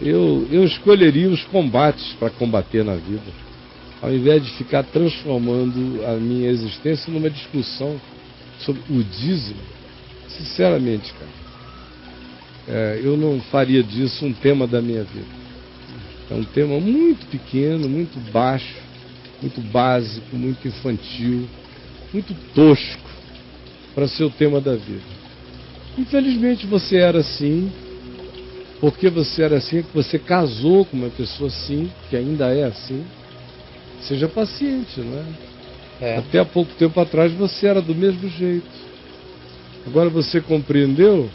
eu escolheria os combates para combater na vida, ao invés de ficar transformando a minha existência numa discussão sobre o dízimo. Sinceramente, cara, eu não faria disso um tema da minha vida. É um tema muito pequeno, muito baixo, muito básico, muito infantil, muito tosco para ser o tema da vida. Infelizmente você era assim, porque você era assim, que você casou com uma pessoa assim, que ainda é assim. Seja paciente, não é? Até há pouco tempo atrás você era do mesmo jeito. Agora você compreendeu?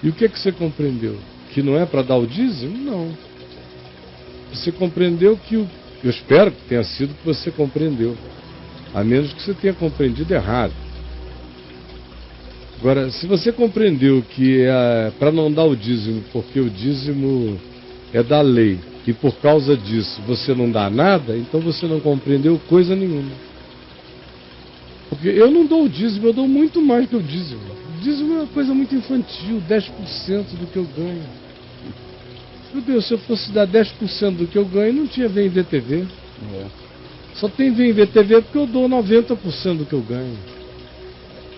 E o que você compreendeu? Que não é para dar o dízimo? Não. Você compreendeu que eu espero que tenha sido o que você compreendeu. A menos que você tenha compreendido errado. Agora, se você compreendeu que é para não dar o dízimo, porque o dízimo é da lei, e por causa disso você não dá nada, então você não compreendeu coisa nenhuma. Porque eu não dou o dízimo, eu dou muito mais que o dízimo. O dízimo é uma coisa muito infantil, 10% do que eu ganho. Meu Deus, se eu fosse dar 10% do que eu ganho, não tinha VMVTV. Só tem VMVTV porque eu dou 90% do que eu ganho.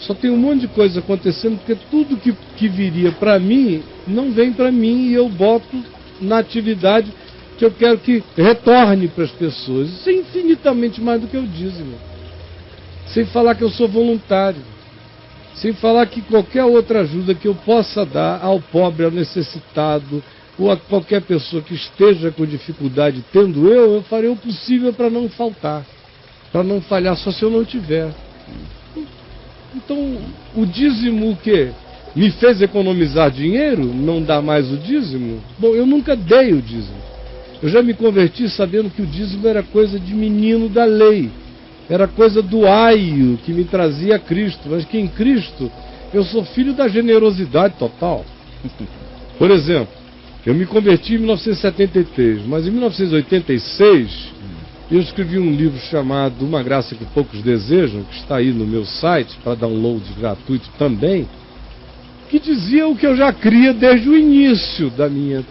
Só tem um monte de coisa acontecendo, porque tudo que viria para mim, não vem para mim, e eu boto na atividade que eu quero que retorne para as pessoas. Isso é infinitamente mais do que o dízimo. Sem falar que eu sou voluntário. Sem falar que qualquer outra ajuda que eu possa dar ao pobre, ao necessitado, ou a qualquer pessoa que esteja com dificuldade, tendo eu farei o possível para não faltar, para não falhar, só se eu não tiver. Então, o dízimo o quê? Me fez economizar dinheiro? Não dá mais o dízimo? Bom, eu nunca dei o dízimo. Eu já me converti sabendo que o dízimo era coisa de menino da lei. Era coisa do aio que me trazia a Cristo. Mas que em Cristo eu sou filho da generosidade total. Por exemplo, eu me converti em 1973, mas em 1986... eu escrevi um livro chamado Uma Graça que Poucos Desejam, que está aí no meu site, para download gratuito também, que dizia o que eu já cria desde o início da minha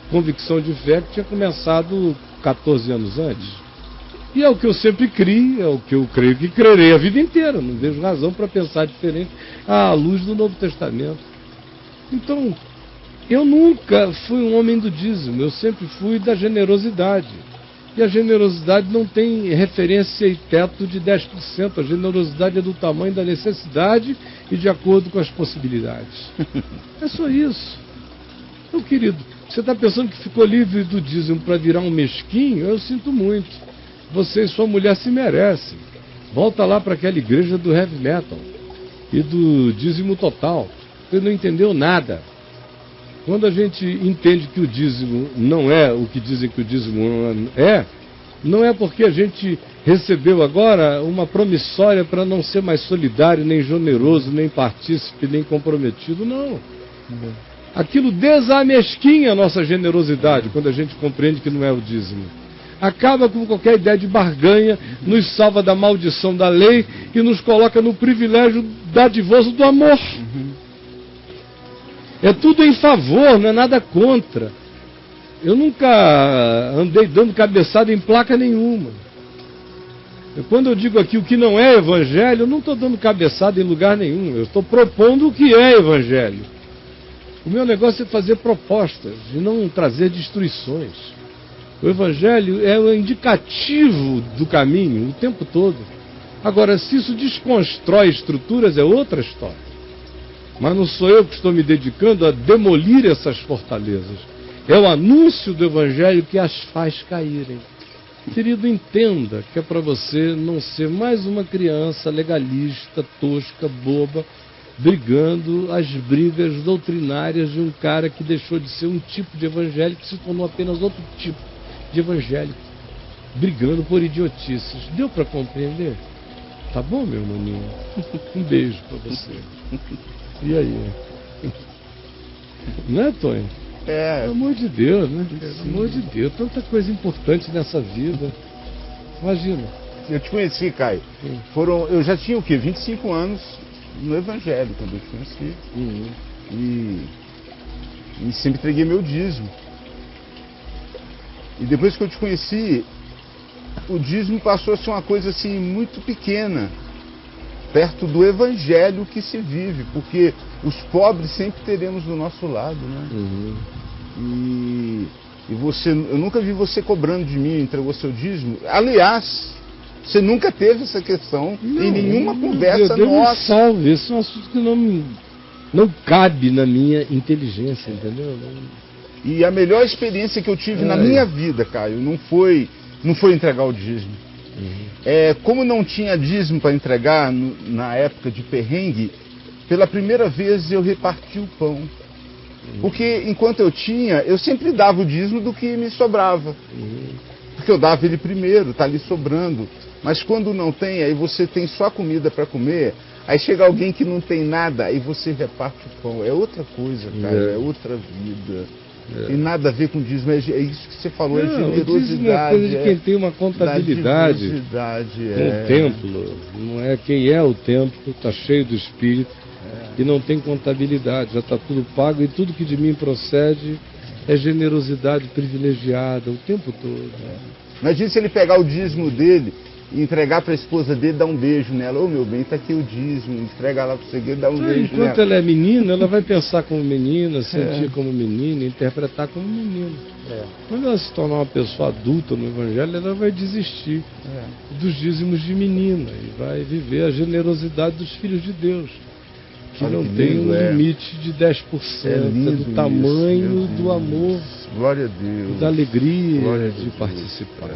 convicção de fé, que tinha começado 14 anos antes. E é o que eu sempre criei, é o que eu creio que crerei a vida inteira. Não vejo razão para pensar diferente à luz do Novo Testamento. Então, eu nunca fui um homem do dízimo, eu sempre fui da generosidade. E a generosidade não tem referência e teto de 10%. A generosidade é do tamanho da necessidade e de acordo com as possibilidades. É só isso. Então, querido, você está pensando que ficou livre do dízimo para virar um mesquinho? Eu sinto muito. Você e sua mulher se merecem. Volta lá para aquela igreja do heavy metal e do dízimo total. Você não entendeu nada. Quando a gente entende que o dízimo não é o que dizem que o dízimo não é porque a gente recebeu agora uma promissória para não ser mais solidário, nem generoso, nem partícipe, nem comprometido, não. Aquilo desamesquinha a nossa generosidade quando a gente compreende que não é o dízimo. Acaba com qualquer ideia de barganha, nos salva da maldição da lei e nos coloca no privilégio dadivoso do amor. É tudo em favor, não é nada contra. Eu nunca andei dando cabeçada em placa nenhuma. Quando eu digo aqui o que não é evangelho, eu não estou dando cabeçada em lugar nenhum. Eu estou propondo o que é evangelho. O meu negócio é fazer propostas e não trazer destruições. O evangelho é o indicativo do caminho o tempo todo. Agora, se isso desconstrói estruturas, é outra história. Mas não sou eu que estou me dedicando a demolir essas fortalezas. É o anúncio do Evangelho que as faz caírem. Querido, entenda que é para você não ser mais uma criança legalista, tosca, boba, brigando as brigas doutrinárias de um cara que deixou de ser um tipo de evangelho que se tornou apenas outro tipo de evangelho, brigando por idiotices. Deu para compreender? Tá bom, meu maninho? Um beijo para você. E aí? Não é, Tonho? Pelo amor de Deus, né? Pelo amor de Deus, tanta coisa importante nessa vida. Imagina. Eu te conheci, Caio. Eu já tinha o quê? 25 anos no Evangelho quando eu te conheci. E sempre entreguei meu dízimo. E depois que eu te conheci, o dízimo passou a ser uma coisa assim muito pequena, perto do evangelho que se vive, porque os pobres sempre teremos do nosso lado, né? E você, eu nunca vi você cobrando de mim, entregou seu dízimo. Aliás, você nunca teve essa questão em nenhuma conversa Deus nossa. me salve, esse é um assunto que não cabe na minha inteligência, entendeu? E a melhor experiência que eu tive na minha vida, Caio, não foi entregar o dízimo. Como não tinha dízimo para entregar na época de perrengue, pela primeira vez eu reparti o pão. Porque enquanto eu tinha, eu sempre dava o dízimo do que me sobrava. Porque eu dava ele primeiro, tá ali sobrando. Mas quando não tem, aí você tem só comida para comer, aí chega alguém que não tem nada, aí você reparte o pão. É outra coisa, cara, é outra vida. Tem nada a ver com dízimo, é isso que você falou, é generosidade. O dízimo é coisa de quem tem uma contabilidade. Um templo, não é quem é o templo, está cheio do Espírito e não tem contabilidade, já está tudo pago e tudo que de mim procede é generosidade privilegiada o tempo todo. Imagina se ele pegar o dízimo dele e entregar para a esposa dele, dar um beijo nela. Ô meu bem, tá aqui o dízimo, entrega lá para você, dá um beijo nela. Enquanto ela é menina, ela vai pensar como menina, sentir como menina, interpretar como menino. Quando ela se tornar uma pessoa adulta no Evangelho, ela vai desistir dos dízimos de menina e vai viver a generosidade dos filhos de Deus, que não tem um limite de 10%, do tamanho do amor, glória a Deus, da alegria de participar.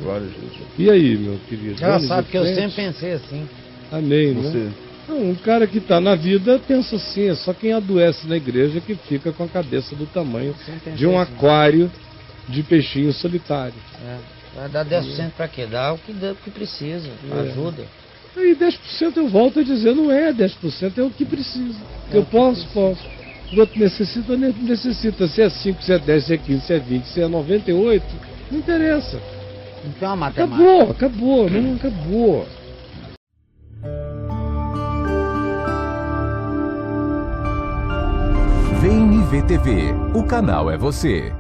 Glória a Deus. E aí, meu querido? Ela sabe que eu sempre pensei assim. Amém, né? Não, um cara que está na vida pensa assim, é só quem adoece na igreja que fica com a cabeça do tamanho de um aquário de peixinho solitário. Vai dar 10% para quê? Dá o que precisa, ajuda. E 10% eu volto a dizer, não é 10%, é o que precisa. Eu posso. O outro necessita. Se é 5, se é 10, se é 15, se é 20, se é 98, não interessa. Então a matemática. Acabou. Vem me ver TV, o canal é você.